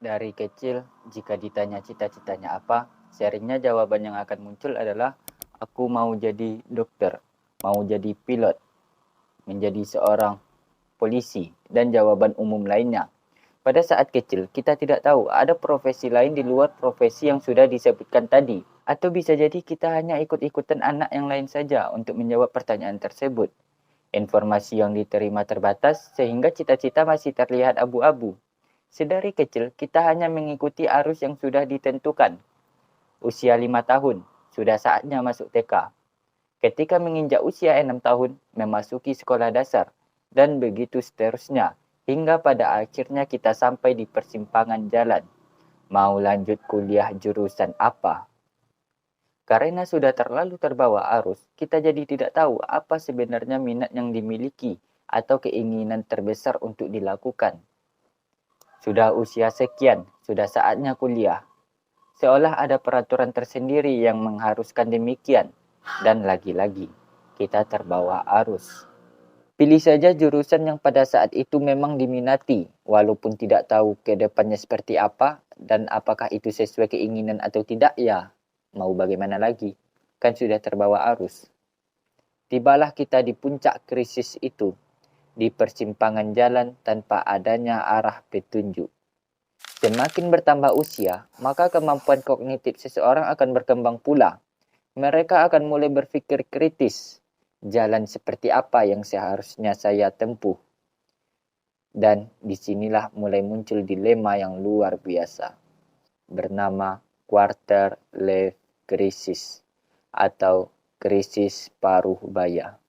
Dari kecil, jika ditanya cita-citanya apa, seringnya jawaban yang akan muncul adalah aku mau jadi dokter, mau jadi pilot, menjadi seorang polisi, dan jawaban umum lainnya. Pada saat kecil, kita tidak tahu ada profesi lain di luar profesi yang sudah disebutkan tadi. Atau bisa jadi kita hanya ikut-ikutan anak yang lain saja untuk menjawab pertanyaan tersebut. Informasi yang diterima terbatas sehingga cita-cita masih terlihat abu-abu. Sedari kecil, kita hanya mengikuti arus yang sudah ditentukan. Usia 5 tahun, sudah saatnya masuk TK. Ketika menginjak usia 6 tahun, memasuki sekolah dasar. Dan begitu seterusnya, hingga pada akhirnya kita sampai di persimpangan jalan. Mau lanjut kuliah jurusan apa? Karena sudah terlalu terbawa arus, kita jadi tidak tahu apa sebenarnya minat yang dimiliki atau keinginan terbesar untuk dilakukan. Sudah usia sekian, sudah saatnya kuliah. Seolah ada peraturan tersendiri yang mengharuskan demikian. Dan lagi-lagi, kita terbawa arus. Pilih saja jurusan yang pada saat itu memang diminati, walaupun tidak tahu ke depannya seperti apa, dan apakah itu sesuai keinginan atau tidak, ya mau bagaimana lagi, kan sudah terbawa arus. Tibalah kita di puncak krisis itu, di persimpangan jalan tanpa adanya arah petunjuk. Semakin bertambah usia, maka kemampuan kognitif seseorang akan berkembang pula. Mereka akan mulai berpikir kritis, jalan seperti apa yang seharusnya saya tempuh. Dan disinilah mulai muncul dilema yang luar biasa, bernama quarter life crisis atau krisis paruh baya.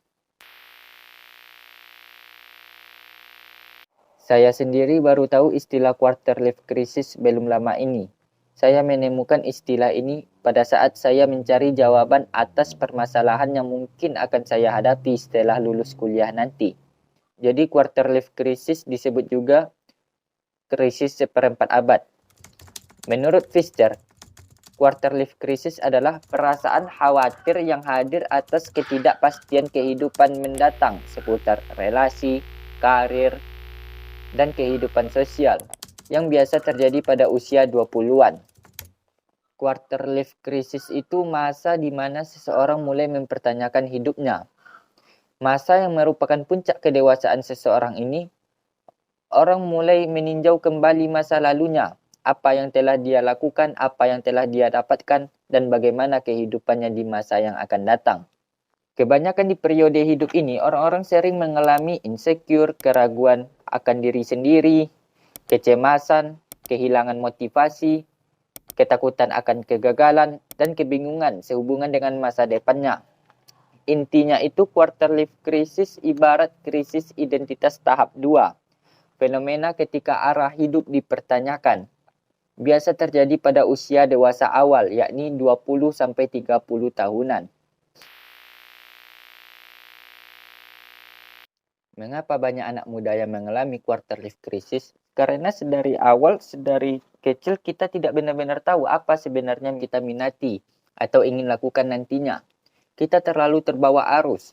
Saya sendiri baru tahu istilah quarter life crisis belum lama ini. Saya menemukan istilah ini pada saat saya mencari jawaban atas permasalahan yang mungkin akan saya hadapi setelah lulus kuliah nanti. Jadi quarter life crisis disebut juga krisis seperempat abad. Menurut Fischer, quarter life crisis adalah perasaan khawatir yang hadir atas ketidakpastian kehidupan mendatang seputar relasi, karir, dan kehidupan sosial yang biasa terjadi pada usia 20-an. Quarter life crisis itu masa di mana seseorang mulai mempertanyakan hidupnya. Masa yang merupakan puncak kedewasaan seseorang ini, orang mulai meninjau kembali masa lalunya, apa yang telah dia lakukan, apa yang telah dia dapatkan, dan bagaimana kehidupannya di masa yang akan datang. Kebanyakan di periode hidup ini, orang-orang sering mengalami insecure, keraguan akan diri sendiri, kecemasan, kehilangan motivasi, ketakutan akan kegagalan, dan kebingungan sehubungan dengan masa depannya. Intinya itu quarter life crisis ibarat krisis identitas tahap 2. Fenomena ketika arah hidup dipertanyakan. Biasa terjadi pada usia dewasa awal, yakni 20-30 tahunan. Mengapa banyak anak muda yang mengalami quarter life crisis? Karena sedari awal, sedari kecil kita tidak benar-benar tahu apa sebenarnya yang kita minati atau ingin lakukan nantinya. Kita terlalu terbawa arus.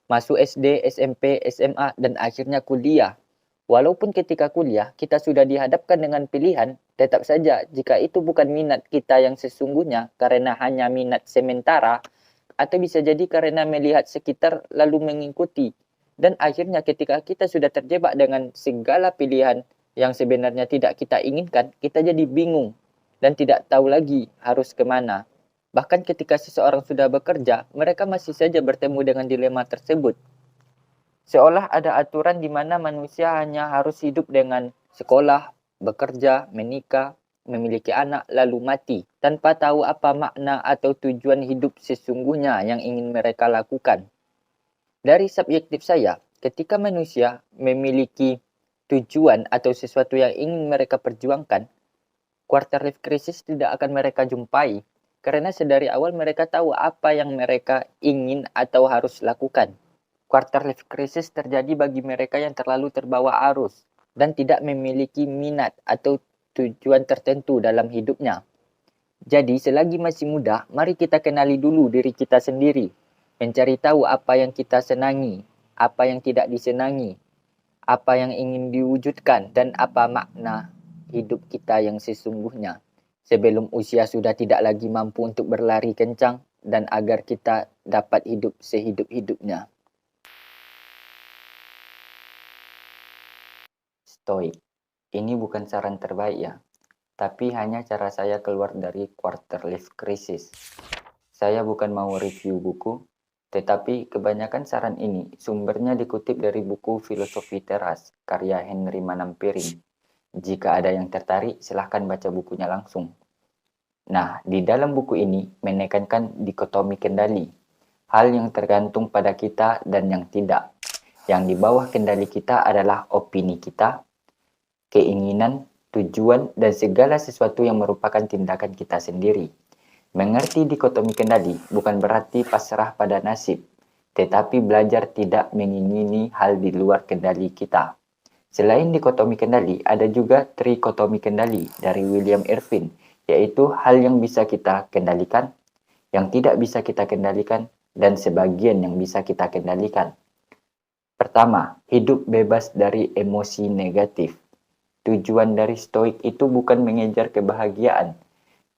Masuk SD, SMP, SMA, dan akhirnya kuliah. Walaupun ketika kuliah kita sudah dihadapkan dengan pilihan, tetap saja jika itu bukan minat kita yang sesungguhnya karena hanya minat sementara, atau bisa jadi karena melihat sekitar lalu mengikuti. Dan akhirnya ketika kita sudah terjebak dengan segala pilihan yang sebenarnya tidak kita inginkan, kita jadi bingung dan tidak tahu lagi harus kemana. Bahkan ketika seseorang sudah bekerja, mereka masih saja bertemu dengan dilema tersebut. Seolah ada aturan di mana manusia hanya harus hidup dengan sekolah, bekerja, menikah, memiliki anak, lalu mati, tanpa tahu apa makna atau tujuan hidup sesungguhnya yang ingin mereka lakukan. Dari subjektif saya, ketika manusia memiliki tujuan atau sesuatu yang ingin mereka perjuangkan, quarter life crisis tidak akan mereka jumpai. Karena sedari awal mereka tahu apa yang mereka ingin atau harus lakukan. Quarter life crisis terjadi bagi mereka yang terlalu terbawa arus dan tidak memiliki minat atau tujuan tertentu dalam hidupnya. Jadi selagi masih muda, mari kita kenali dulu diri kita sendiri. Mencari tahu apa yang kita senangi, apa yang tidak disenangi, apa yang ingin diwujudkan, dan apa makna hidup kita yang sesungguhnya sebelum usia sudah tidak lagi mampu untuk berlari kencang dan agar kita dapat hidup sehidup-hidupnya. Stoik. Ini bukan saran terbaik ya, tapi hanya cara saya keluar dari quarter life crisis. Saya bukan mau review buku, tetapi kebanyakan saran ini sumbernya dikutip dari buku Filosofi Teras, karya Henry Manampiring. Jika ada yang tertarik, silahkan baca bukunya langsung. Nah, di dalam buku ini menekankan dikotomi kendali, hal yang tergantung pada kita dan yang tidak. Yang di bawah kendali kita adalah opini kita, keinginan, tujuan, dan segala sesuatu yang merupakan tindakan kita sendiri. Mengerti dikotomi kendali bukan berarti pasrah pada nasib, tetapi belajar tidak mengingini hal di luar kendali kita. Selain dikotomi kendali, ada juga trikotomi kendali dari William Irvin, yaitu hal yang bisa kita kendalikan, yang tidak bisa kita kendalikan, dan sebagian yang bisa kita kendalikan. Pertama, hidup bebas dari emosi negatif. Tujuan dari Stoik itu bukan mengejar kebahagiaan,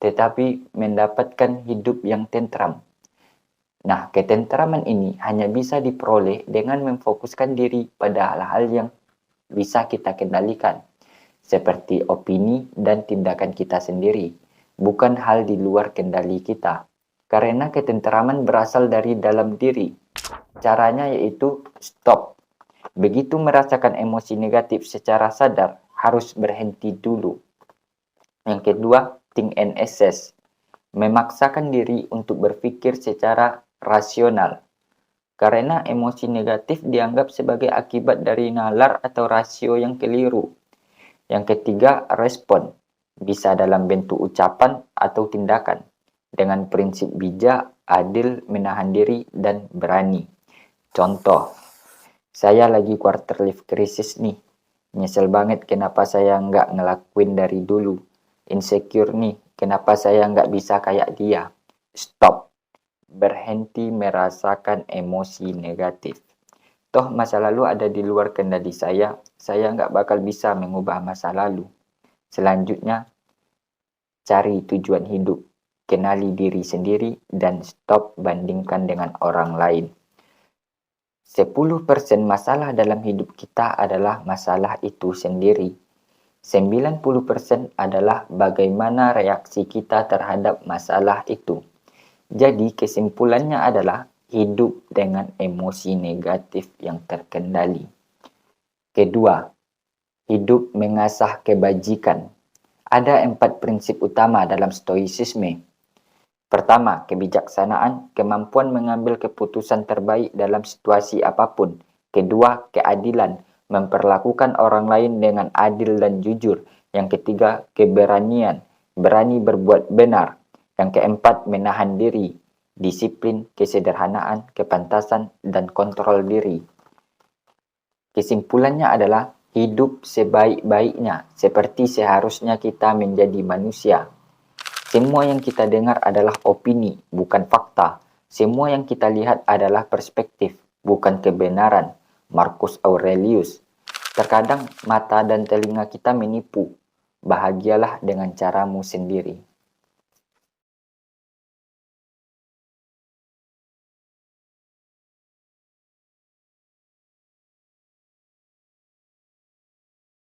tetapi mendapatkan hidup yang tentram. Nah, ketentraman ini hanya bisa diperoleh dengan memfokuskan diri pada hal-hal yang bisa kita kendalikan, seperti opini dan tindakan kita sendiri, bukan hal di luar kendali kita. Karena ketentraman berasal dari dalam diri. Caranya yaitu stop. Begitu merasakan emosi negatif secara sadar, harus berhenti dulu. Yang kedua, think and assess. Memaksakan diri untuk berpikir secara rasional. Karena emosi negatif dianggap sebagai akibat dari nalar atau rasio yang keliru. Yang ketiga, respon. Bisa dalam bentuk ucapan atau tindakan. Dengan prinsip bijak, adil, menahan diri, dan berani. Contoh, saya lagi quarter life crisis nih. Nyesel banget kenapa saya nggak ngelakuin dari dulu. Insecure nih, kenapa saya nggak bisa kayak dia. Stop. Berhenti merasakan emosi negatif. Toh masa lalu ada di luar kendali saya nggak bakal bisa mengubah masa lalu. Selanjutnya, cari tujuan hidup. Kenali diri sendiri dan stop bandingkan dengan orang lain. 10% masalah dalam hidup kita adalah masalah itu sendiri. 90% adalah bagaimana reaksi kita terhadap masalah itu. Jadi kesimpulannya adalah hidup dengan emosi negatif yang terkendali. Kedua, hidup mengasah kebajikan. Ada 4 prinsip utama dalam stoicisme. Pertama, kebijaksanaan, kemampuan mengambil keputusan terbaik dalam situasi apapun. Kedua, keadilan, memperlakukan orang lain dengan adil dan jujur. Yang ketiga, keberanian, berani berbuat benar. Yang keempat, menahan diri, disiplin, kesederhanaan, kepantasan, dan kontrol diri. Kesimpulannya adalah hidup sebaik-baiknya, seperti seharusnya kita menjadi manusia. Semua yang kita dengar adalah opini, bukan fakta. Semua yang kita lihat adalah perspektif, bukan kebenaran. Marcus Aurelius. Terkadang mata dan telinga kita menipu. Bahagialah dengan caramu sendiri.